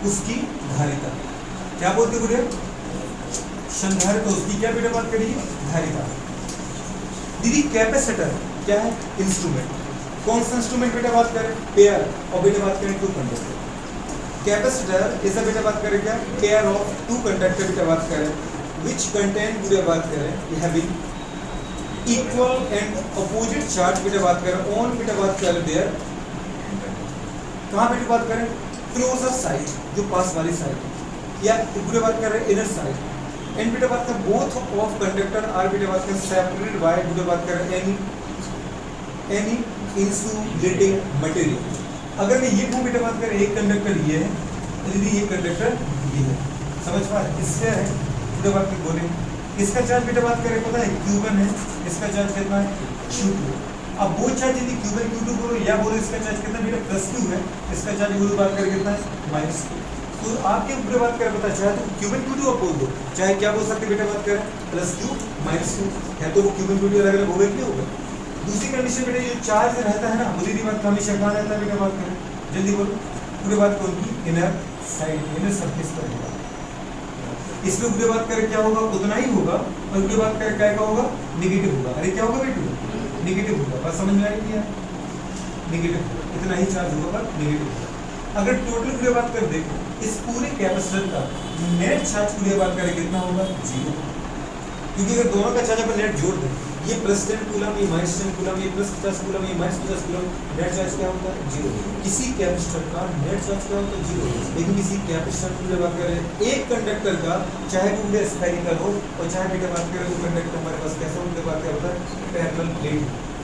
उसकी धारिता। क्या बोलते गुड़े? संधारिता उसकी क्या बेटा बात करिए? धारिता। दीदी कैपेसिटर क्या है? इंस्ट्रूमेंट। कौन सा इंस्ट्रूमेंट बेटा बात करें? पेयर। और बेटा बात करें टू कंडक्टर। कैपेसिटर इज बेटा बात करें क्या? पेयर ऑफ टू कंडक्टर बेटा बात करें विच कंटेन बेटा बात करें having equal and opposite charge बेटा बात करें ऑन बेटा बात करें देयर कहाँ बेटा बात करें? क्लोजर साइड, जो पास वाली साइड, या बेटा बात कर रहे हैं इनर साइड। एंड बेटा बात कर बोथ ऑफ कंडक्टर आर बेटा बात कर सेपरेटेड बाय बेटा बात कर एनी इंसुलेटिंग मटेरियल। अगर मैं ये बेटा बात करें एक कंडक्टर ये है, यदि ये कंडक्टर ये है, समझ पा? इससे है बेटा बात की बोले इसका चार्ज बेटा बात करें पता है Q1 है, इसका चार्ज कितना है? Q2। अब वो चार्ज यदि Q1 Q2 बोलो या बोलो इसका चार्ज कितना बेटा प्लस Q है, इसका चार्ज बोलो बात करें कितना है? Minus Q। तो आपके ऊपर बात करें पता चाहे तो Q1 Q2 आप बोल दो, चाहे क्या बोल सकते बेटा बात करें प्लस Q माइनस Q है, तो वो Q1 Q2 अलग अलग होगा क्यों होगा? दूसरी कंडीशन बेटा ये चार्ज रहता है ना, मुझे बात हमेशा कहाँ रहता है बेटा बात करें जल्दी बोलो पूरी बात कौन की? इनर साइड, इनर सरफेस पर होगा। इसमें पूरी बात करें क्या होगा? उतना ही होगा, और पूरी बात करें क्या होगा? नेगेटिव होगा। अरे क्या होगा बेटू? नेगेटिव होगा। बात समझ में आई नहीं यार? नेगेटिव होगा, इतना ही चार्ज होगा पर नेगेटिव होगा। अगर टोटल पूरी बात कर देखो इस पूरे कैपेसिटर का नेट चार्ज पूरी बात करें कितना होगा? 0। क्योंकि अगर दोनों का चार्ज अपन नेट जोड़ दें, ये प्लस 10 कूलम, ये माइनस 10 कूलम, ये प्लस 50 कूलम, ये माइनस 50 कूलम, नेट चार्ज क्या होता है? 0। किसी कैपेसिटर का नेट चार्ज क्या होता है? 0। लेकिन किसी कैपेसिटर की बात करें एक कंडक्टर का, चाहे वो स्फेरिकल हो और चाहे बेटा बात करें तो कंडक्टर हमारे पास कैसा उनके बात क्या होता है? Parallel plate.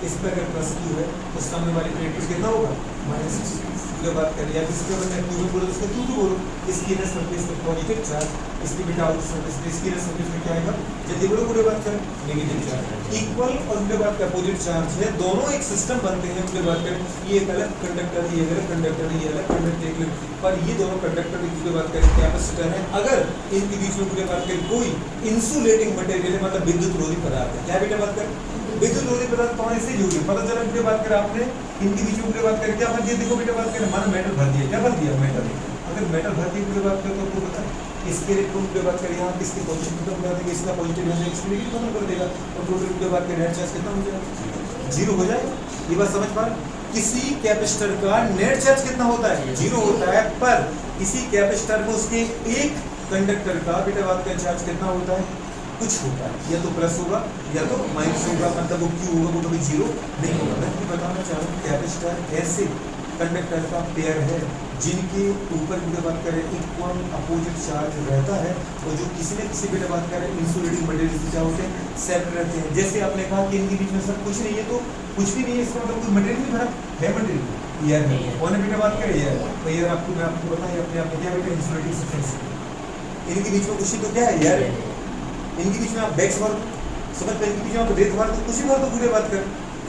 इस पर अगर प्लस Q है तो सामने वाली प्लेट पर कितना होगा? Minus Q। बात करें या किसी का Q बोलो तो उसका Q2 बोलो। इसकी इनर सरफेस पर पॉजिटिव चार्ज, इसकी बेटा आउटर सरफेस पे, इसकी इनर सरफेस में क्या आएगा? जल्दी बोलो पूरे बात करें नेगेटिव चार्ज। इक्वल और पूरे बात का अपोजिट चार्ज है, दोनों एक सिस्टम बनते हैं। पूरे बात करें ये एक अलग कंडक्टर, ये अलग कंडक्टर, ये अलग कंडक्टर, पर ये दोनों कंडक्टर की पूरे बात करें कैपेसिटर है। अगर इनके बीच में पूरे बात करें कोई इंसुलेटिंग मटेरियल है, मतलब विद्युत रोधी पदार्थ है, क्या बेटा बात करें? विद्युत रोधी पदार्थ कौन से जोड़े पता चला पूरे बात करें आपने इनके बीच में पूरे बात करें क्या भर दिया? देखो बेटा बात करें मानो मेटल भर दिया, क्या भर दिया? मेटल। अगर मेटल भर दिया पूरे बात करें तो आपको पता है इसके इलेक्ट्रॉन पे बात करें यहाँ किसके पॉजिटिव खत्म कर देंगे, इसका पॉजिटिव है इसके नेगेटिव खत्म कर देगा, और टोटल पे बात करें नेट चार्ज कितना हो जाएगा? 0 हो जाएगा। ये बात समझ पा रहे? किसी कैपेसिटर का नेट चार्ज कितना होता है? 0 होता है, पर किसी कैपेसिटर में उसके एक कंडक्टर का बेटा बात करें चार्ज कितना होता है? कुछ होता है, या तो प्लस होगा या तो माइनस होगा, मतलब वो Q होगा, वो कभी 0 नहीं होगा। मैं आपको बताना चाह रहा हूँ कैपेसिटर ऐसे कंडक्टर का पेयर है जिनके ऊपर बेटा बात करें इक्वल अपोजिट चार्ज रहता है, और जो किसी न किसी बेटा बात करें इंसुलेटिंग मटेरियल से क्या होते हैं? सेपरेट रहते हैं। जैसे आपने कहा कि इनके बीच में सब कुछ नहीं है, तो कुछ भी नहीं है, इसका मतलब कोई मटेरियल नहीं भरा है, मटेरियल एयर है। और बेटा बात करें एयर, तो एयर आपको मैं आपको बताया अपने आप में क्या बेटा इंसुलेटिंग सब्सटेंस। इनके बीच में कुछ ही तो क्या है? एयर है। इनके बीच में आप बैक्स भर दो, समझ पे इनके बीच में आप रेत भर दो, कुछ ही भर दो पूरे बात करें।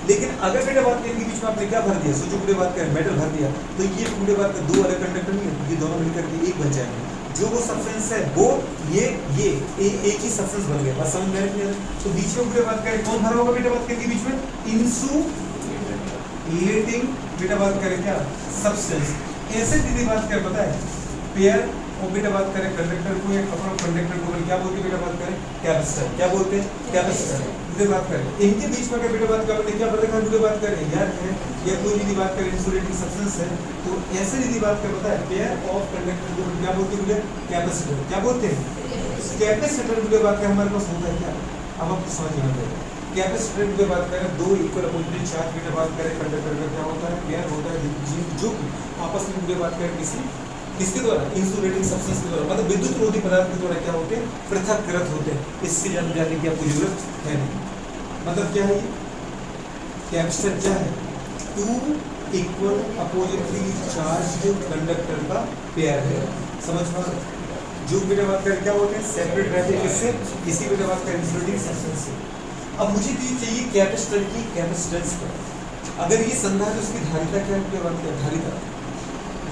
लेकिन अगर बेटा बात करें इनके बीच में आपने क्या भर दिया? सोचो पूरे बात करें मेटल भर दिया, तो ये पूरे बात कर 2 अलग कंडक्टर नहीं है, ये दोनों मिलकर के एक बन जाएंगे। जो वो सब्सटेंस है वो ये एक ही सब्सटेंस बन गया। बस समझ में आ रही है? तो बीच में पूरे बात करें कौन भरा होगा बेटा बात करें बीच में? इंसुलेटिंग बेटा बात करें क्या? सब्सटेंस। ऐसे दीदी बात करें पता है पेयर और बेटा बात करें कंडक्टर को, एक अपना कंडक्टर को क्या बोलते हैं बेटा बात करें? कैपेसिटर। क्या बोलते हैं? कैपेसिटर। इधर बात करें इनके बीच में अगर बेटा बात करें क्या पता है? बात करें यार है या कोई भी बात करें इंसुलेटिंग सब्सटेंस है, तो ऐसे यदि बात करें पता है पेयर ऑफ कंडक्टर को क्या बोलते हैं? कैपेसिटर। क्या बोलते हैं? कैपेसिटर की बात करें हमारे पास होता है क्या? अब आपको समझ में आ जाएगा। कैपेसिटर की बात करें 2 इक्वल अपोजिट चार्ज की बात करें कंडक्टर का क्या होता है? पेयर होता है, जो आपस में बात करें किसके द्वारा? इंसुलेटिंग सब्सटेंस के द्वारा, मतलब विद्युत रोधी पदार्थ के द्वारा क्या होते हैं? पृथक्कृत होते हैं। इससे जानने की आपको जरूरत है नहीं। मतलब क्या है ये कैपेसिटर? क्या है? 2 इक्वल अपोजिटली चार्ज्ड कंडक्टर का पेयर है। समझ पा रहे? जो बेटा बात करें क्या होते हैं? सेपरेट रहते हैं। किससे? किसी बेटा बात करें इंसुलेटिंग सब्सटेंस से। अब मुझे भी चाहिए कैपेसिटर की कैपेसिटेंस का। अगर ये संधारित्र तो उसकी धारिता क्या है? बात करें धारिता,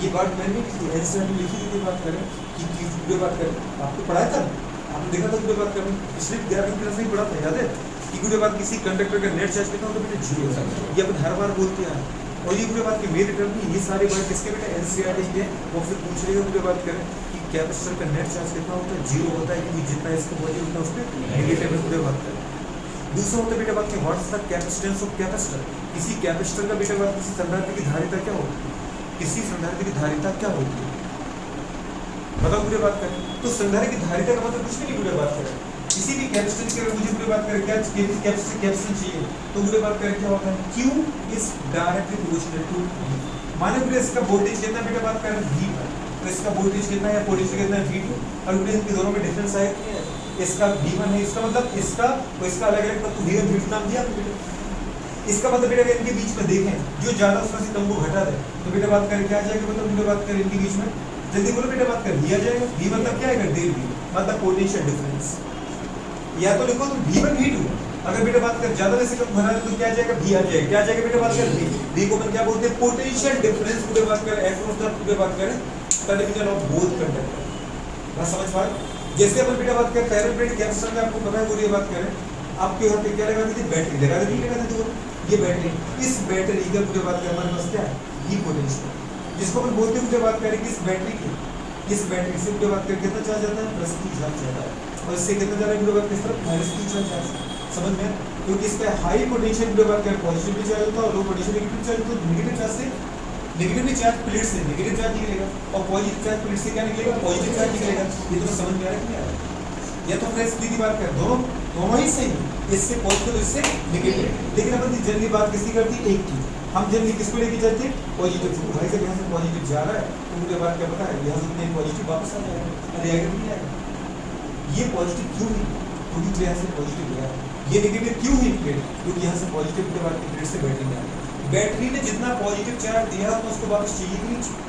ये बात मैंने आंसर में लिखी हुई बात करें कि पूरे बात करें आपको पढ़ाया था, आपने देखा था पूरे बात करें पिछले 11 क्लास में ही पढ़ा था, याद है कि पूरे बात किसी कंडक्टर का नेट चार्ज कितना होता है? 0 होता है। ये अपन हर बार बोलते हैं और ये पूरे बात की मेन रिटर्न की ये सारे वर्ड किसके बेटा एनसीईआरटी के। वो फिर पूछ लेगा पूरे बात करें कि कैपेसिटर का नेट चार्ज कितना होता है, 0 होता है, क्योंकि जितना इसको पॉजिटिव उतना उस पर नेगेटिव है पूरे बात करें। दूसरा होता है बेटा बात की what's the capacitance of capacitor. किसी कैपेसिटर का बेटा बात किसी संधारित्र की धारिता क्या होती है, किसी संधारित्र की धारिता क्या होती है बताओ पूरे बात करें। तो संधारित्र की धारिता का मतलब कुछ नहीं पूरे बात करें, किसी भी कैपेसिटर की अगर मुझे पूरे बात करें क्या कैपेसिटर चाहिए तो पूरे बात करें क्या होता है, Q is directly proportional to V। माने पूरे इसका वोल्टेज कितना बेटा बात करें V पर, तो इसका वोल्टेज कितना है, पोटेंशियल कितना है V2, और पूरे इनके दोनों में डिफरेंस आया कि इसका V1 है, इसका मतलब इसका और इसका अलग अलग तब तो V1 V2 नाम दिया बेटा। इसका मतलब बेटा इनके बीच में देखें जो ज्यादा उसमें से कम को घटा दे तो बेटा बात करें क्या आ जाएगा, मतलब बेटा बात करें इनके बीच में जल्दी बोलो बेटा बात कर लिया जाएगा। V मतलब क्या है, डेल V मतलब पोटेंशियल डिफरेंस, या तो लिखो तुम V1 V2, अगर बेटा बात कर ज्यादा से कम बना तो क्या आ जाएगा, V आ जाएगा। क्या आ जाएगा बेटा बात कर V को अपन क्या बोलते हैं, पोटेंशियल डिफरेंस पूरे बात कर अक्रॉस द पूरे बात करें टर्मिनल ऑफ बोथ कंडक्टर। बात समझ पाए। जैसे अपन बेटा बात कर पैरेलल प्लेट कैपेसिटर में आपको पता है पूरी बात करें आपके यहाँ पे क्या लगा दी थी, बैटरी लगा दी, लगा दी ये बैटरी, इस बैटरी का पूरे बात कर हमारे पास क्या है, V पोटेंशियल, जिसको अपन बोलते हैं पूरे बात करें कि इस बैटरी की इस बैटरी से पूरे बात कर कितना चार्ज जाता है, प्लस की चार्ज जाता है, और इससे कितना जा रहा है पूरे बात किस तरफ, माइनस की चार्ज। समझ में, क्योंकि इसका हाई पोटेंशियल पूरे बात कर पॉजिटिव चार्ज होता है और लो पोटेंशियल नेगेटिव चार्ज होता है। नेगेटिव चार्ज से नेगेटिव चार्ज प्लेट से नेगेटिव चार्ज निकलेगा और पॉजिटिव चार्ज प्लेट से क्या निकलेगा, पॉजिटिव चार्ज निकलेगा। ये तो समझ में आ रहा है कि नहीं आ रहा है, या तो फ्रेंड्स सीधी बात कर दोनों ही सही, इससे पॉजिटिव इससे नेगेटिव, लेकिन अपन जनरली बात किसकी करती है, एक की। हम जनरली किसको लेके चलते हैं, पॉजिटिव को। भाई जब यहाँ से पॉजिटिव जा रहा है तो मुझे बात क्या पता है, यहाँ से पॉजिटिव वापस आ जाएगा, अरे आएगा नहीं आएगा। ये पॉजिटिव क्यों नहीं, क्योंकि यहाँ से पॉजिटिव गया, ये नेगेटिव क्यों हुई प्लेट, क्योंकि यहाँ से पॉजिटिव के बाद प्लेट से बैटरी में आ गया। बैटरी ने जितना पॉजिटिव चार्ज दिया तो उसको वापस चाहिए कि नहीं चाहिए।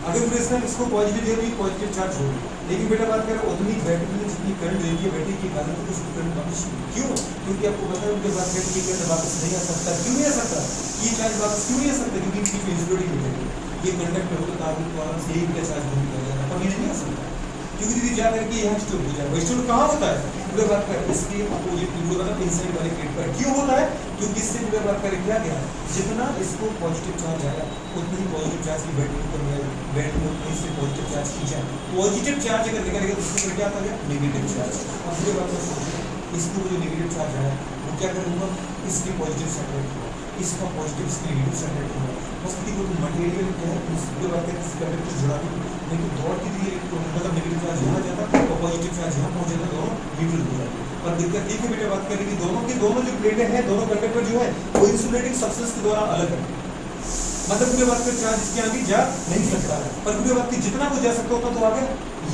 अगर पूरे इसको पॉजिटिव दे रही पॉजिटिव चार्ज होगी, लेकिन बेटा बात करें उतनी बैटरी में जितनी करंट देती है बैटरी के कारण तो उसको करंट वापस क्यों, क्योंकि आपको पता है उनके बाद बैटरी करंट वापस नहीं आ सकता। क्यों नहीं आ सकता, ये चार्ज वापस क्यों नहीं आ सकता, क्योंकि इनकी जो इंसुलेटिंग मिलेगी ये कंडक्टर होगा ताकि तो आराम से एक चार्ज नहीं कर जाएगा, पर ये नहीं आ सकता क्योंकि दीदी जा करके यहाँ स्टोर हो जाएगा। स्टोर कहाँ होता है, पूरे बात कर इसके अपोजिट मतलब इनसाइड वाले प्लेट पर। क्यों होता है, क्योंकि इससे पूरे बात करें क्या गया, जितना इसको पॉजिटिव चार्ज आया उतनी ही पॉजिटिव चार्ज की बैटरी पर बैटरी में उतनी से पॉजिटिव चार्ज खींचा। पॉजिटिव चार्ज अगर निकलेगा तो उसके क्या आता है, नेगेटिव चार्ज। और पूरे बात कर इसको जो नेगेटिव चार्ज आया वो क्या करूँगा, इसके पॉजिटिव सेपरेट होगा, इसका पॉजिटिव इसके नेगेटिव सेपरेट होगा। बस को मटेरियल क्या है उसके बाद कंडक्टर जुड़ा के लेकिन दौड़ की दिए मतलब नेगेटिव चार्ज यहाँ जाता और पॉजिटिव चार्ज यहाँ पहुँच जाता, दोनों न्यूट्रल हो जाते। पर दिक्कत ये कि बेटा बात करें कि दोनों जो प्लेटें हैं दोनों कंडक्टर जो है वो इंसुलेटिंग सब्सटेंस के द्वारा अलग है, मतलब पूरे बात कर चार्ज इसके आगे जा नहीं सकता है। पर पूरे बात की जितना वो जा सकता होता तो आगे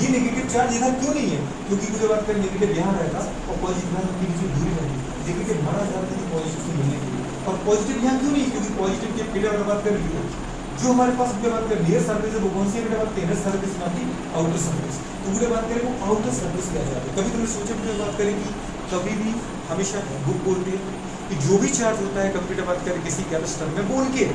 ये नेगेटिव चार्ज इधर क्यों नहीं है, क्योंकि पूरे बात कर नेगेटिव यहाँ रहता और पॉजिटिव यहाँ के बीच में दूरी रहती, नेगेटिव मारा जाता है पॉजिटिव से मिलने के लिए। और पॉजिटिव यहाँ क्यों नहीं, क्योंकि पॉजिटिव के बेटा बात कर रही है जो हमारे पास पूरे बात कर नियर सर्फेस है वो कौन सी है बेटा बात कर, इनर सर्फेस ना कि आउटर सर्फेस। तो पूरे बात करें वो आउटर सर्फेस पे आ जाते हैं। कभी तुमने सोचा पूरे बात करें कि कभी भी हमेशा बुक बोलती है कि जो भी चार्ज होता है कंप्यूटर बात करें किसी कैपेसिटर में वो उनके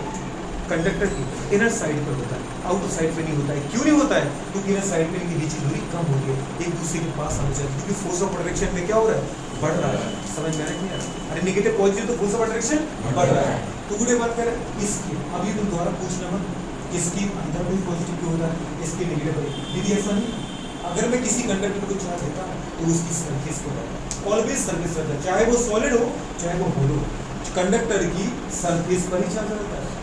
कंडक्टर की इनर साइड पर होता है, आउटर साइड पे नहीं होता है। क्यों नहीं होता है, क्योंकि इनर साइड पे इनकी बीच की दूरी कम होती है, एक दूसरे के पास आना चाहिए, क्योंकि फोर्स ऑफ अट्रैक्शन में क्या हो रहा है, बढ़ रहा है। समझ में आ रहा है, अरे नेगेटिव पॉजिटिव तो फोर्स ऑफ अट्रैक्शन बढ़ रहा है। तो पूरे बात करें इसकी, अभी तुम दोबारा पूछना मत इसके अंदर भी पॉजिटिव क्यों होता है, इसके नेगेटिव दीदी ऐसा नहीं। अगर मैं किसी कंडक्टर को चार्ज देता हूँ तो उसकी सरफेस को ऑलवेज सरफेस रहता है, चाहे वो सॉलिड हो चाहे वो होलो, कंडक्टर की सरफेस पर ही चार्ज रहता है।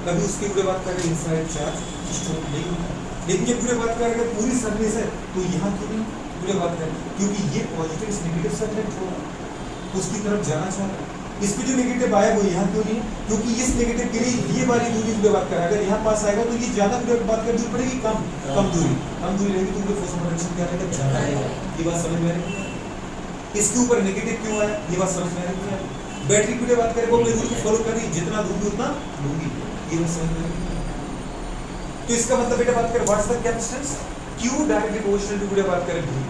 कभी उसकी पूरे बात करें इनसाइड चार्ज स्टोर नहीं होता, लेकिन ये पूरे बात करें पूरी सरफेस है तो यहाँ क्यों नहीं पूरे बात करें, क्योंकि ये पॉजिटिव इस नेगेटिव से अट्रैक्ट हो रहा है, उसकी तरफ जाना चाह रहा है। इस पे जो नेगेटिव आया वो यहाँ क्यों नहीं, क्योंकि इस नेगेटिव के लिए ये वाली दूरी पूरे बात करें अगर यहाँ पास आएगा तो ये ज्यादा पूरे बात कर दूर पड़ेगी, कम दूरी रहेगी तो पूरे फोर्स ऑफ अट्रैक्शन क्या रहेगा, ज्यादा रहेगा। ये बात समझ में आ रही है। इसके ऊपर नेगेटिव क्यों आया, ये बात समझ में आ रही है। बैटरी पूरे बात करें वो अपने रूल को फॉलो कर रही, जितना दूंगी उतना लूंगी, ये बात समझ में आ रही है। तो इसका मतलब बेटा बात करें what's the capacitance, Q directly proportional to पूरे बात करें V,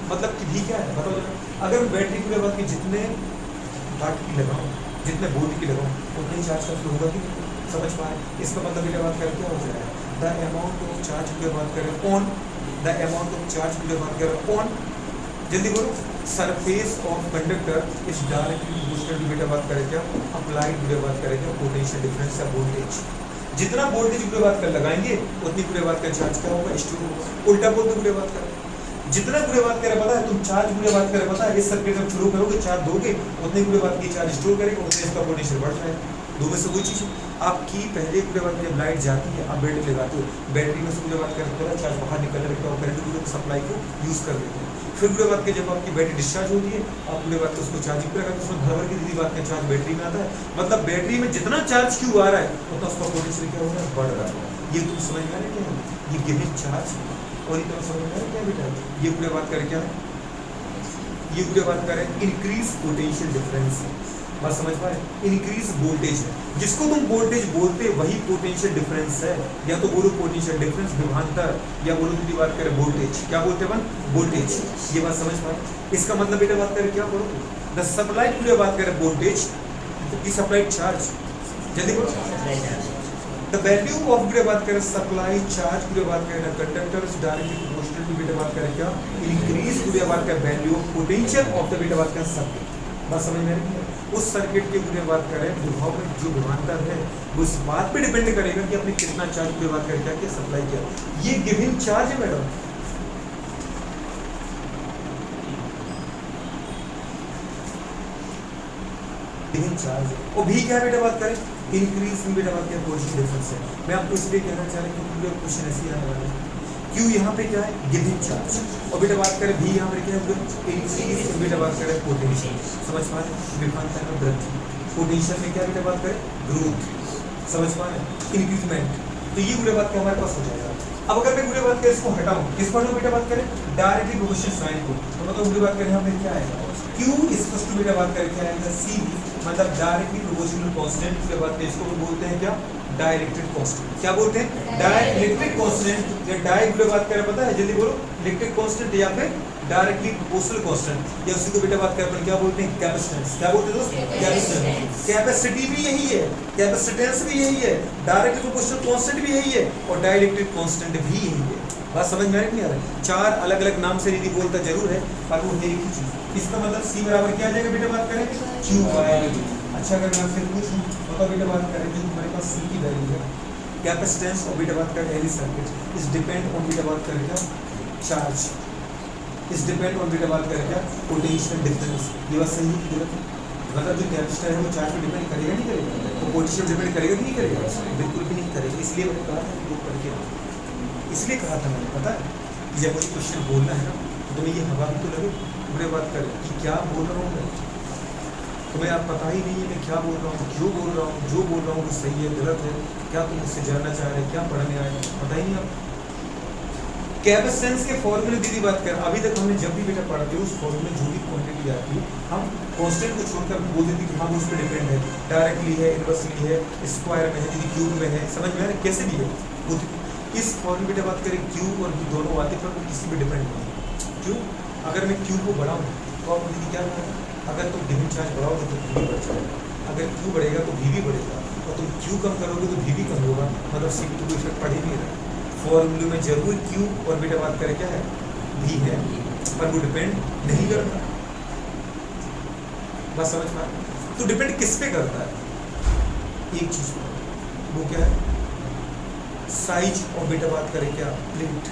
मतलब कि V क्या है बताओ जरा। अगर बैटरी पूरे बात की जितने वाट की लगाऊं जितने वोल्ट की लगाऊं उतने ही चार्ज का फ्लो होगा कि समझ पाए। इसका मतलब बेटा बात करें क्या हो जाएगा, द अमाउंट ऑफ चार्ज पूरे बात करें on, the amount of charge पूरे बात करें ऑन, जल्दी बोलो surface of conductor is directly proportional to बेटा बात करें क्या अप्लाइड बेटा बात करें क्या पोटेंशियल डिफरेंस या वोल्टेज। जितना वोल्टेज बेटा बात कर लगाएंगे उतनी बेटा बात का चार्ज क्या होगा स्टोर होगा। उल्टा बोल दो बेटा बात करें जितना बुरे बात करे पता है तुम चार्ज बुरे बात करे पता है इस सर्किट में फ्लो करोगे चार्ज दोगे उतने बुरे बात की चार्ज स्टोर करेगा उतने इसका पोटेंशियल बढ़ जाएगा। दो में से कोई चीज आपकी पहले बुरे बात जब लाइट जाती है आप बैटरी लगाते हो बैटरी में से बुरे बात करते हो चार्ज बाहर निकल रहा है करंट पूरे सप्लाई को यूज कर देते हैं। फिर बुरे बात के जब आपकी बैटरी डिस्चार्ज होती है आप बुरे बात उसको चार्जिंग पर लगाते उसमें भर की दीदी बात का चार्ज बैटरी में आता है मतलब बैटरी में जितना चार्ज क्यों आ रहा है उतना उसका पोटेंशियल क्या हो रहा है बढ़ रहा है। ये तुम समझ में आ रहे हैं ये गिवन चार्ज और ये तुम्हें समझ में आ रहा है क्या बेटा ये पूरे बात करें क्या है ये पूरे बात करें इंक्रीज पोटेंशियल डिफरेंस बात समझ पाए इंक्रीज वोल्टेज है जिसको तुम वोल्टेज बोलते वही पोटेंशियल डिफरेंस है या तो बोलो पोटेंशियल डिफरेंस विभवांतर या बोलो दूसरी बात करें वोल्टेज क्या बोलते हैं वोल्टेज। ये बात समझ पाए इसका मतलब बेटा बात करें क्या बोलो द सप्लाई पूरे बात करें वोल्टेज की सप्लाई चार्ज जल्दी बोलो द वैल्यू ऑफ बेटा बात करें सप्लाई चार्ज पूरे बात करें conductor is directly proportional to बेटा बात करें क्या इंक्रीज पूरे बात करें value of potential of the बेटा बात करें सर्किट। बात समझ में आ रही है उस सर्किट के पूरे बात करें विभव में जो विभवांतर है वो इस बात पे डिपेंड करेगा कि आपने कितना चार्ज पूरे बात करें क्या सप्लाई किया ये गिवन चार्ज है मैडम। गिवन चार्ज और भी क्या बेटा बात करें इंक्रीज में बेटा बात करें पोटेंशियल डिफरेंस है। मैं आपको इसलिए कहना चाह रहा हूं कि पूरे क्वेश्चन ऐसे आने वाले हैं क्यों यहाँ पे क्या है गिवन चार्ज और बेटा बात करें भी यहाँ पे क्या है इंक्रीज बेटा बात करें पोटेंशियल समझ पा रहे विभवांतर में वृद्धि पोटेंशियल में क्या बेटा बात करें ग्रोथ समझ पा रहे इंक्रीजमेंट तो ये पूरे बात क्या हमारे पास हो जाएगा। अब अगर मैं पूरे बात करें इसको हटाऊं किस पर बेटा बात करें डायरेक्टली प्रोपोर्शनल साइन को तो मतलब पूरी बात करें यहाँ पे क्या आएगा Q इक्वल्स टू बेटा बात करें क्या आएगा CV मतलब डायरेक्टली प्रोपोर्शनल कांस्टेंट के बाद इसको बोलते हैं क्या डाइलेक्ट्रिक कांस्टेंट क्या बोलते हैं डाइलेक्ट्रिक कांस्टेंट या डाई की बात करें पता है जल्दी बोलो इलेक्ट्रिक कांस्टेंट या फिर डायरेक्टली प्रोपोर्शनल कांस्टेंट या उसी को बेटा बात करें क्या बोलते हैं कैपेसिटेंस क्या बोलते हैं दोस्त कैपेसिटेंस कैपेसिटी भी यही है कैपेसिटेंस भी यही है डायरेक्टली प्रोपोर्शनल कांस्टेंट भी यही है और डाइलेक्ट्रिक कांस्टेंट भी यही है। बात समझ में आ रही नहीं आ रहा चार अलग अलग नाम से दीदी बोलता जरूर है पर वो है एक ही चीज इसका मतलब C बराबर क्या आ जाएगा बेटा बात करें Q/। अच्छा अगर मैं फिर पूछूं बताओ बेटा बात करें जो हमारे पास C की वैल्यू है कैपेसिटेंस और बेटा बात करें any circuit is depend on बेटा बात करें क्या चार्ज इज डिपेंड ऑन बेटा बात करें क्या पोटेंशियल डिफरेंस। ये बात सही है गलत है मतलब जो कैपेसिटर है वो चार्ज पे डिपेंड करेगा नहीं करेगा तो पोटेंशियल डिपेंड करेगा कि नहीं करेगा बिल्कुल भी नहीं करेगा। इसलिए मैंने कहा था बुक करके इसलिए कहा था मैंने पता है कि जब मुझे क्वेश्चन बोलना है ना तो तुम्हें ये हवा भी तो लगे पूरे बात करें कि क्या बोल रहा हूँ मैं तुम्हें आप पता ही नहीं है मैं क्या बोल रहा हूँ क्यों बोल रहा हूँ जो बोल रहा हूँ वो सही है गलत है क्या तुम मुझसे जानना चाह रहे हैं क्या पढ़ने आए पता ही नहीं आप कैपेसिटेंस के फॉर्मूले दीदी बात कर अभी तक हमने जब भी बेटा पढ़ा उस फॉर्मूले जो भी क्वांटिटी आती है हम कांस्टेंट को छोड़कर बोल देते कि हम उस पर डिपेंड है डायरेक्टली है इनवर्सली है स्क्वायर में है दीदी क्यूब में है समझ में आ रहा है कैसे भी है इस फॉर्मूले बेटा बात करें क्यू और दोनों आते पर वो किसी पे डिपेंड नहीं है। क्यों अगर मैं क्यू को बढ़ाऊँ तो आप दीदी क्या करें अगर तुम गिवन चार्ज बढ़ाओगे तो V बढ़ जाएगा अगर क्यू बढ़ेगा तो V भी बढ़ेगा और तुम क्यू कम करोगे तो V भी कम होगा मतलब C तो कोई इफेक्ट पड़ ही नहीं रहा फॉर्मूले में जरूर क्यू और बेटा बात करें क्या है V है पर वो डिपेंड नहीं करता। बस समझ पा तो डिपेंड किस पे करता है एक चीज वो क्या है साइज और बेटा बात करें क्या प्लेट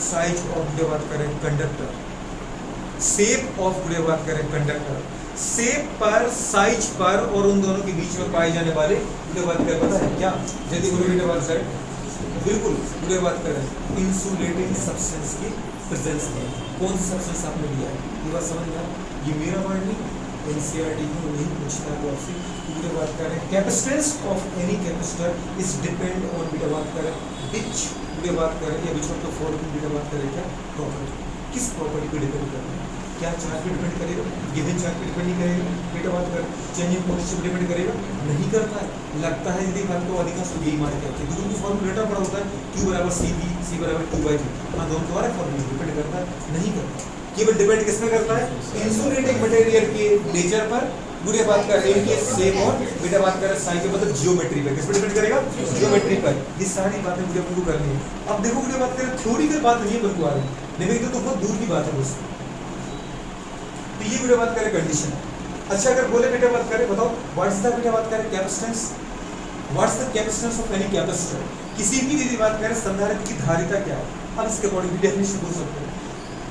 साइज और बेटा बात करें कंडक्टर शेप ऑफ बेटा बात करें कंडक्टर शेप पर साइज पर और उन दोनों के बीच में पाए जाने वाले बेटा बात करें पता है क्या यदि बेटा बात करें बिल्कुल बेटा बात करें इंसुलेटिंग सब्सटेंस की प्रेजेंस में कौन सा सब्सटेंस आपने लिया है ये बात समझ में ये मेरा वर्ड नहीं NCERT में वही पूछता है आपसे पूरे बात करें capacitance of any capacitor is depend on बेटा बात करें विच बेटा बात करें या विच ऑफ द फॉलोइंग बेटा बात करें क्या प्रॉपर्टी किस प्रॉपर्टी पे डिपेंड करता है क्या चार्ज पे डिपेंड करेगा गिवन चार्ज पे डिपेंड नहीं करेगा बेटा बात कर चेंज इन पोटेंशियल पे डिपेंड करेगा नहीं करता है लगता है यदि बात को अधिकांश लोग यही माने जाते हैं दोनों फॉर्मूला पड़ा होता है Q बराबर CV C बराबर 2/V हाँ दोनों द्वारा फॉर्मूला डिपेंड करता है नहीं करता केवल डिपेंड किस पे करता है इंसुलेटिंग मटेरियल के नेचर पर बुरे बात कर रहे हैं कि सेम और बेटा बात कर रहे हैं साइज के मतलब जियोमेट्री पे किस पे डिपेंड करेगा जियोमेट्री पर ये सारी बातें मुझे आपको करनी है। अब देखो बुरे बात करें थ्योरी की बात नहीं है बिल्कुल आ रही नहीं तो बहुत दूर की बात है दोस्तों तो ये बेटा बात करें कंडीशन। अच्छा अगर बोले बेटा बात करें, बताओ व्हाट्स द बेटा बात करें capacitance, what's the capacitance of any capacitor, किसी भी यदि बात करें संधारित्र की धारिता क्या है, अब इसके अकॉर्डिंग भी डेफिनेशन बोल सकते हैं।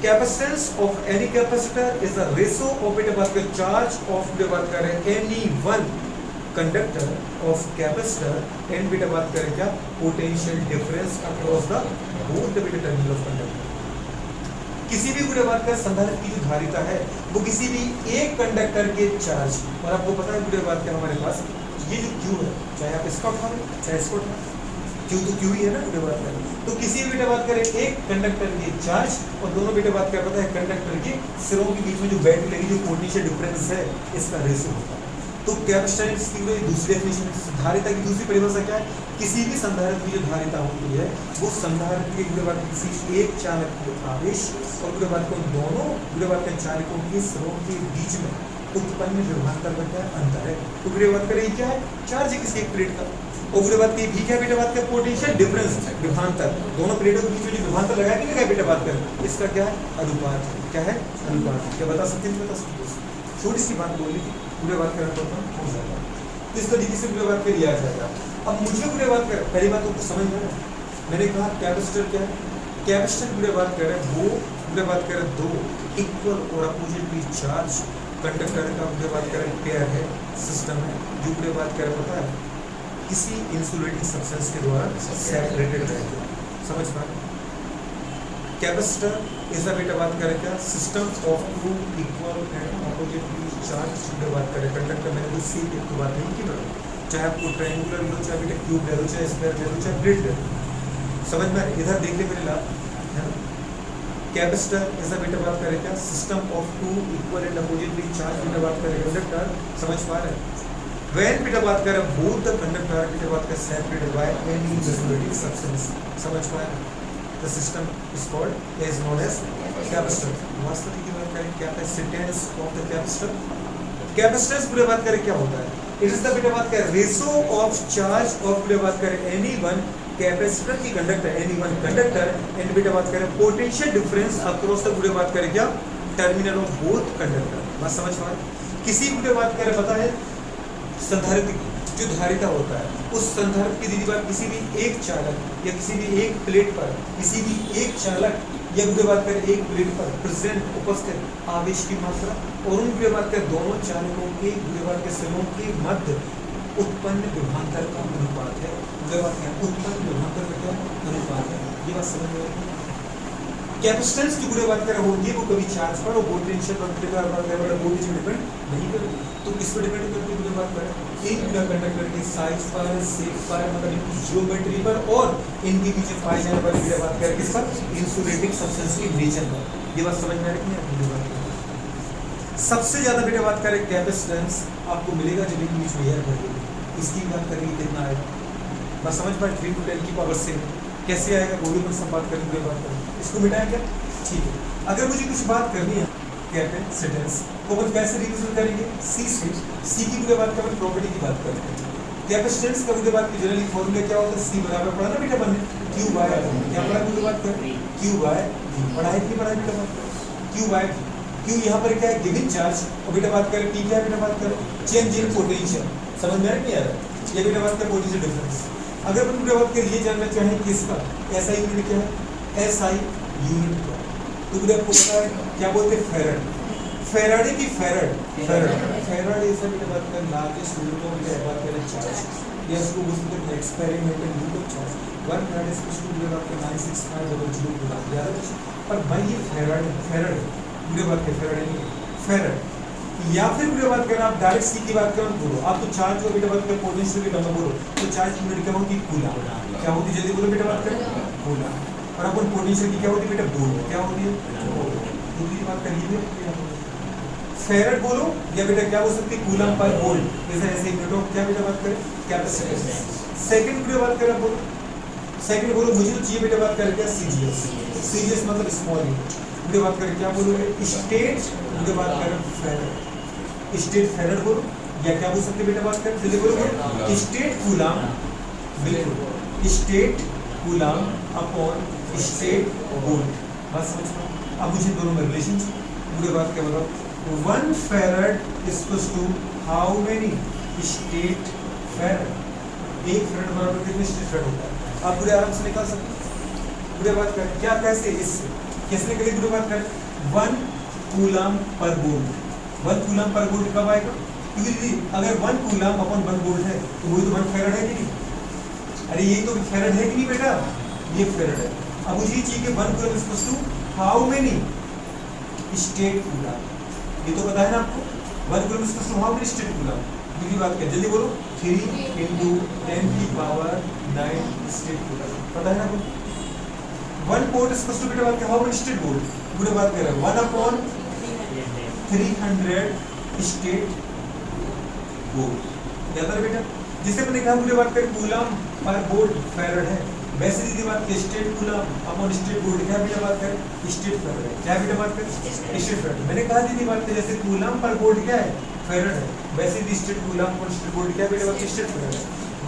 Capacitance of any capacitor is the ratio of बेटा बात करें चार्ज ऑफ बेटा बात करें any one conductor of capacitor and बेटा बात करें क्या potential difference across the both the बेटा टर्मिनल ऑफ कंडक्टर। किसी भी बेटा बात करें संधारित्र की जो धारिता है वो किसी भी एक कंडक्टर के चार्ज, और आपको पता है बेटा बात करें हमारे पास ये जो क्यू है, चाहे आप इसका उठा लें चाहे इसको उठा, क्यू तो क्यू ही है ना बेटा बात करें। तो किसी भी बेटा बात करें एक कंडक्टर के चार्ज और दोनों बेटा बात क्या पता है कंडक्टर के सिरों के बीच में जो बैटरी लगी जो पोटेंशियल डिफरेंस है इसका रेशियो होता है। तो कैपेसिटेंस की दूसरी डेफिनेशन, धारिता की दूसरी परिभाषा क्या है, किसी भी संधारित्र की जो धारिता होती है वो संधारित्र के बेटा बात किसी एक चालक के आवेश और बेटा बात को दोनों बेटा बात के चालकों के सिरों के बीच में उत्पन्न विभवांतर का क्या अंतर है। तो बेटा बात करें क्या है, चार्ज है किसी एक प्लेट का, और बेटा बात की भी क्या बेटा बात का पोटेंशियल डिफरेंस विभवांतर, दोनों प्लेटों के बीच में जो विभवांतर लगाया कि लगाया बेटा बात करें इसका क्या है अनुपात है। क्या है अनुपात, क्या बता सकते हैं, बता सकते हैं, छोटी सी बात बोली थी पूरे बात करें तो हो जाएगा, तो इस तरीके से पूरे बात कर लिया जाएगा। अब मुझे पूरे बात कर पहली बात तो समझ में, मैंने कहा कैपेसिटर क्या है, कैपेसिटर पूरे बात करें वो पूरे बात करें दो इक्वल और अपोजिटली चार्ज कंडक्टर का पूरे बात करें पेयर है, सिस्टम है, जो पूरे बात करें पता है किसी इंसुलेटिंग सब्सटेंस के द्वारा सेपरेटेड रहते हैं। समझ पा कैपेसिटर इस बेटा बात करें क्या system of two equal and oppositely charge पूरे बात करें कंडक्टर। मैंने तो सी एक बात नहीं की बड़ा, चाहे आपको ट्रायंगुलर लो चाहे बेटा क्यूब ले लो चाहे स्क्वायर ले लो चाहे ग्रिड ले लो, समझ में इधर देख ले मेरे लाभ है ना। कैपेसिटर इस बेटा बात करें क्या system of two equal and oppositely charge बेटा बात करें कंडक्टर। समझ पा रहे हैं when बेटा बात करें both the conductor बेटा बात करें separated by any insulating substance। समझ पाए, the system is called is known as capacitor। वास्तव की बात करें capacitance of the capacitor, capacitance पूरे बात करें क्या होता है, इट इज द बेटा बात करें रेशियो ऑफ चार्ज ऑफ पूरे बात करें एनी वन कैपेसिटर की conductor any one conductor and बेटा बात करें पोटेंशियल डिफरेंस अक्रॉस द पूरे बात करें क्या टर्मिनल ऑफ बोथ कंडक्टर। बात समझ पा रहे, किसी पूरे बात करें पता है संधारित्र जो धारिता होता है उस संधारित्र की दीदी बात किसी भी एक चालक या किसी भी एक प्लेट पर किसी भी एक चालक या पूरे बात करें एक प्लेट पर प्रेजेंट उपस्थित आवेश की मात्रा और उन पूरे बात करें दोनों चालकों के पूरे बात के सिरों के मध्य उत्पन्न विभवांतर का अनुपात है। पूरे बात क्या उत्पन्न विभवांतर का क्या अनुपात है, ये बात समझ में आई। कैपेसिटेंस की पूरे बात करें होगी वो कभी चार्ज पर और पोटेंशियल पर वोल्टेज में डिपेंड नहीं करेगी, तो किस पर डिपेंड करती है पूरे बात करें एक पूरा कंडक्टर के साइज पर शेप पर मतलब इनकी ज्योमेट्री पर और इनके बीच में पाए जाने वाली पूरे बात करें किस पर इंसुलेटिंग सब्सटेंस की नेचर पर। ये बात समझ में आ रही है पूरी बात। सबसे ज्यादा बेटा बात करें कैपेसिटेंस आपको मिलेगा जब इनके बीच में एयर भरेगी, इसकी बात करेंगे कितना आएगा, बस समझ पाए 3 to 10 की पावर से कैसे आएगा वो भी मैं सब बात करेंगे बात करेंगे। इसको मिटाएं क्या, ठीक है। अगर मुझे कुछ बात करनी है कैपेसिटेंस को हम कैसे रिप्रेजेंट करेंगे सी से, सी की पूरे बात करें प्रॉपर्टी की बात करते हैं। कैपेसिटेंस का पूरे बात की जनरली फॉर्मूला क्या होता है, सी बराबर पढ़ा ना बेटा बने क्यू बाय क्या पढ़ा पूरे बात करें क्यू बाय पढ़ाई की पढ़ाई बेटा बात करें क्यू बाय क्यू यहाँ पर क्या है गिवन चार्ज और बेटा बात करें पी क्या है बेटा बात करें चेंज इन पोटेंशियल। समझ में नहीं आ रहा ये बेटा बात करें पोटेंशियल डिफरेंस। अगर हम पूरे बात करें ये जानना चाहें कि इसका एसआई यूनिट क्या है, एसआई यूनिट क्या है, तो पूरे आपको पता है क्या बोलते हैं फेराड, फेराडे की फेराड ऐसा बेटा बात करें लार्जेस्ट यूनिट ऑफ बेटा बात करें चार्ज या इसको बोल सकते हैं experimental unit of charge 1 farad equals to बेटा बात करें 96500 कूलम याद है। पर भाई ये फेराड पूरे बात करें फेराड या फिर पूरे बात करें आप डायरेक्ट सी की बात करें बोलो आप तो चार्ज को बेटा बात करें पोटेंशियल के टर्म में बोलो तो चार्ज यूनिट क्या होगी कूलम, क्या होती जल्दी बोलो बेटा बात करें कूलम, और अपन पोटेंशियल की क्या होती बेटा बोलो क्या होती है दूसरी बात करिए फेराड बोलो या बेटा क्या हो सकती है कूलम पर वोल्ट जैसे ऐसे यूनिट ऑफ क्या बेटा बात करें कैपेसिटेंस। सेकंड पूरे बात करें बोलो सेकंड बोलो मुझे तो चाहिए बेटा बात करें क्या सीजीएस, सीजीएस मतलब स्मॉल यूनिट पूरे बात करें क्या बोलो स्टेट पूरे बात करें फेराड, स्टेट फेराड बोलो या क्या बोल सकते बेटा बात करें जल्दी बोलो स्टेट कूलम, बिल्कुल state coulomb upon state volt. बात समझ पाओ। अब मुझे दोनों में रिलेशन पूरे बात क्या बताओ 1 farad is equals to how many state farad? 1 farad बराबर कितने स्टेट farad होता है? आप पूरे आराम से निकाल सकते हैं। पूरे बात कर क्या कैसे इससे कैसे निकलेगी? पूरे बात कर 1 coulomb per volt. 1 coulomb per volt कब आएगा? क्योंकि अगर 1 कूलम अपॉन 1 वोल्ट है तो वही तो 1 फैराड है कि नहीं? अरे यही तो फैराड है कि नहीं बेटा? ये फैराड है। अब उसी चीज के 1 coulomb is equal to how many statcoulomb? ये तो पता है ना आपको। 1 coulomb is equal to how many statcoulomb? दूसरी बात कर जल्दी बोलो। 3 × 10 की पावर 9 स्टेट कूलम। पता है ना आपको। 1 वोल्ट इज इक्वल टू बेटा बात कर हाउ मेनी स्टेट वोल्ट? पूरे बात कर रहे हैं 1 अपॉन 300 स्टेट वोल्ट। याद है बेटा? जिसे मैंने कहा पूरे बात करें कूलम पर वोल्ट फैराड है, वैसे सीधी बात की state coulomb upon statvolt क्या बेटा बात करें? स्टेट फैराड है। क्या बेटा बात करें? State farad. मैंने कहा दीदी बात करें जैसे कूलम पर वोल्ट क्या है? फैराड है, वैसे ही statcoulomb upon statvolt क्या बेटा बात स्टेट फैराड है।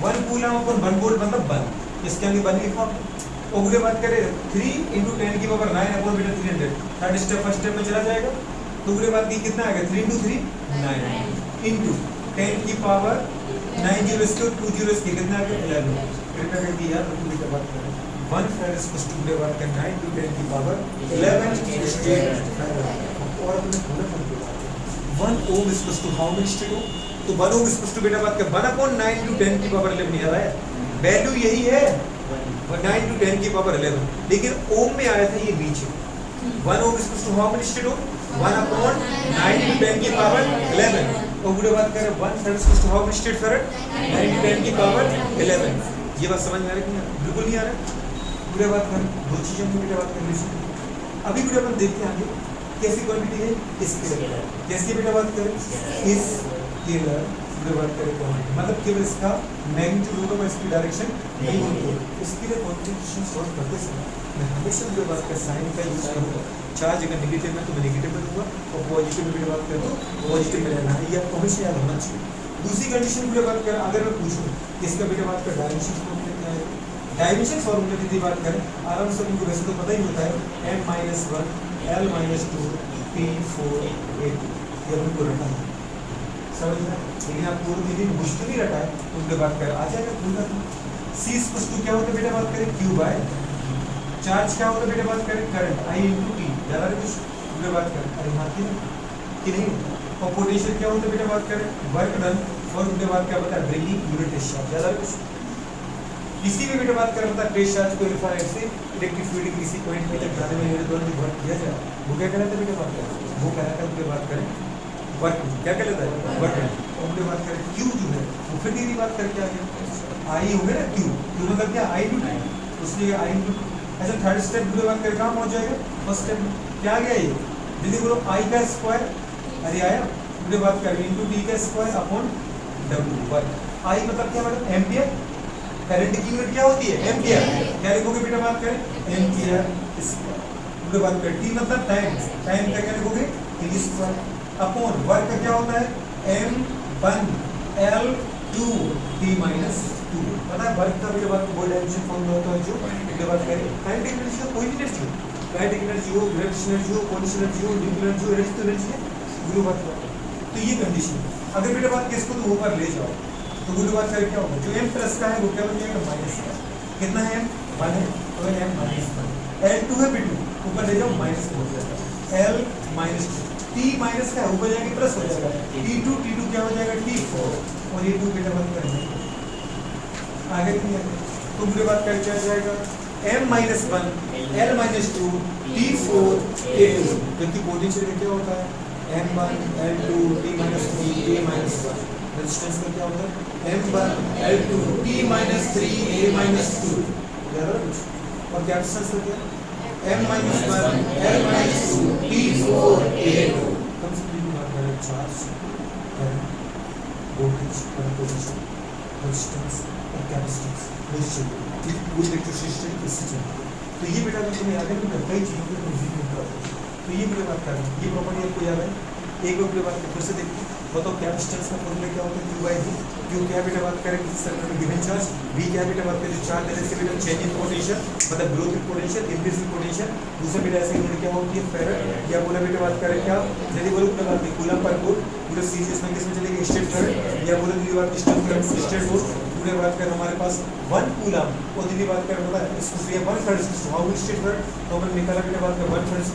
1 कूलम अपॉन 1 वोल्ट मतलब 1। इसके आगे 1 लिखा आपने। और पूरे बात करें 3 × 10 की पावर 9 अपॉन बेटा 300। थर्ड स्टेप फर्स्ट स्टेप में चला जाएगा तो पूरे बात की कितना आएगा? 3 × 3 9 इनटू 10 की पावर 9 जीरो इसके 2 जीरो इसके कितना आ गया? 11। कृपया करके याद रखो बेटा बात करें 1 फैराड इज इक्वल टू बेटा बात करें 9 × 10 की पावर 11 स्टेट फैराड। और अपने पूरा formula 1 ohm is equal to how many statohm? तो 1 ओम इज इक्वल टू बेटा बात करें 1 अपॉन 9 × 10 की पावर 11 नहीं आ रहा है। वैल्यू यही है 9 × 10 की पावर 11, लेकिन ओम में आया था ये नीचे। 1 ohm is equal to how many statohm? 1 upon 9 × 10 की पावर 11। और पूरे बात करें 1 farad is how many state farad? 9 × 10 की पावर 11। ये बात समझ में आ रही है कि बिल्कुल नहीं आ रहा? पूरे बात करें दो चीजों की बेटा बात करनी चाहिए। अभी बेटा अपन देखते हैं आगे कैसी क्वांटिटी है स्केलर। कैसी बेटा बात करें? स्केलर पूरे बात करें क्वांटिटी मतलब केवल इसका मैग्नीट्यूड होगा, इसकी डायरेक्शन नहीं होगी। इसके लिए क्वांटिटेशन सॉल्व करते समय मैं हमेशा जो बात कर साइन का यूज करूंगा। चार्ज अगर नेगेटिव है तो मैं नेगेटिव में दूंगा और पॉजिटिव में बात करें तो पॉजिटिव में रहना है। ये आपको हमेशा याद होना चाहिए। दूसरी कंडीशन की बात करें अगर मैं पूछूं इसका बेटा बात कर डायमेंशन फॉर्मूला क्या है? डायमेंशन फॉर्मूला की बात करें आराम से उनको वैसे तो पता ही होता है m-1 l-2 p4 a2। ये हमको रखना है समझ में। लेकिन आप पूरी दीदी बुझ तो नहीं रखा है तो उनके बात करें आ जाएगा पूरा। c इक्वल टू क्या होता है बेटा बात करें q बाय चार्ज क्या होता है बेटा बात करें करंट i × t। ज़्यादा कुछ उनके बात करें अरे हाँ कि नहीं। और पोटेंशियल क्या होता है बेटा बात करें वर्क डन और उनके बाद क्या पता है ब्रिंगिंग यूनिट डिस्चार्ज। ज़्यादा कुछ किसी भी बेटा बात करें मतलब ट्रेस चार्ज को रिफाइन से इलेक्ट्रिक फील्ड किसी पॉइंट में तक जाने में इलेक्ट्रॉन वर्क किया जाए वो क्या कहलाता है बेटा बात करें? वो कहलाता है उनके बात करें वर्क। क्या कहलाता है? वर्क। और उनके बात करें क्यू जो है वो फिर की बात करके आ गया आई हो गया ना क्यू मतलब क्या आई × t उसलिए आई × अच्छा थर्ड स्टेप की बात करें कहाँ पहुँच जाएगा? फर्स्ट स्टेप में क्या आ गया ये दीदी बोलो आई का स्क्वायर। अरे आया उनके बात करें × t का स्क्वायर अपॉन w वर्क। आई मतलब क्या मतलब एम्पियर। करंट की यूनिट क्या होती है? एम्पियर। क्या लिखोगे बेटा बात करें एम्पियर स्क्वायर। उनके बात करें टी मतलब टाइम। टाइम का क्या लिखोगे? t स्क्वायर अपॉन वर्क का क्या होता है m1 l2 t - 2। पता है वर्क का बेटा बात बोल डायमेंशन फॉर्मूला होता है जो उनके बात करें काइनेटिक एनर्जी का कोई भी एनर्जी हो काइनेटिक एनर्जी हो ग्रेविटेशनल एनर्जी हो पोटेंशियल एनर्जी हो न्यूक्लियर एनर्जी हो रेडिएटिव एनर्जी है गुरु बात करें। तो ये कंडीशन अगर बेटा बात किसको तो ऊपर ले जाओ तो गुरु बात करें क्या होगा? जो m प्लस का है वो क्या बन जाएगा? माइनस का। कितना है? m 1 है तो m -1 l2 है बेटू ऊपर ले जाओ माइनस हो जाएगा l -2 t माइनस का ऊपर जाएगा प्लस हो जाएगा t2 क्या हो जाएगा? t4 और ये 2 बेटा बंद कर देंगे आगे नहीं है तो पूरी बात कर क्या जाएगा? m-1 l-2 t4 a2 जबकि पोटेंशियल क्या होता है? m1 l2 t-3 a-1 resistance का क्या होता है? m1 l2 t-3 a-2 याद है और कैपेसिटेंस का क्या? m-1 l-2 t4 a2। कम से कम बात करें charge current voltage potential resistance और कैपेसिटेंस ये पूरी इलेक्ट्रिसिटी इससे चलती है। तो ये बेटा तुम्हें याद है कि कई चीज़ों को कंफ्यूज नहीं करता। तो ये मुझे बात कर रहा हूँ ये प्रॉपर्टी आपको याद है। एक बार बात फिर से देखते हैं बताओ कैपेसिटेंस का फॉर्मूला क्या होता है? Q by V। Q क्या बेटा बात करें किस सर्किट में गिवन चार्ज, V क्या बेटा बात करें जो चार्ज देने से बेटा चेंज इन पोटेंशियल मतलब growth in potential, increase in potential. दूसरा बेटा ऐसे यूनिट क्या होती है? फेरेड। या बोला बेटा बात करें क्या यदि बोलो बेटा बात कूलम पर वोल्ट पूरे सीरीज में किसमें चलेगी? State current. या बोला दीदी बात स्टेट करंट स्टेट वोल्ट पूरे बात करें हमारे पास 1 कूलम और दीदी बात करें मतलब इसको ये 1 farad how much state current तो हमने निकाला बेटा बात करें 1 फैराड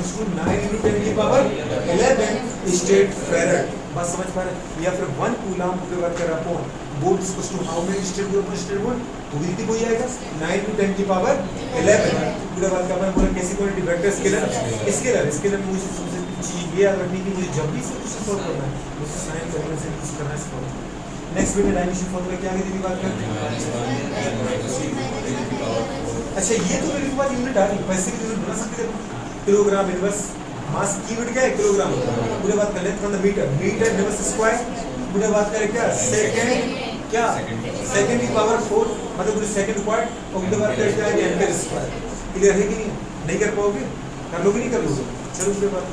9 × 10 की पावर 11 स्टेट फैराड। बात समझ पा रहे? या फिर 1 कूलम पूरे बात करें upon volt equals to how many statvolt पर स्टेट वोल्ट तो विधि को आएगा 9 × 10 की पावर 11 पूरे बात का अपन बोला कैसी क्वांटिटी वेक्टर स्केलर स्केलर में मुझे सबसे चीज ये याद रखनी कि मुझे जब भी सब सॉल्व करना है मुझे साइन करने से कुछ करना है सॉल्व। नेक्स्ट बेटा डायमेंशन फॉर्मूला क्या है दीदी बात करते हैं। अच्छा ये तो मेरे पास यूनिट आ गई पैसे की यूनिट बना सकते हैं किलोग्राम इनवर्स मास की यूनिट क्या है? किलोग्राम। पूरे बात कर length from the metre inverse square पूरे बात करें क्या सेकंड क्या सेकंड की पावर 4 मतलब पूरे सेकंड क्वार्ट और पूरे बात करें क्या एम्पीयर स्क्वायर। क्लियर है कि नहीं कर पाओगे? कर लोगे नहीं कर लोगे? चलो उसके बाद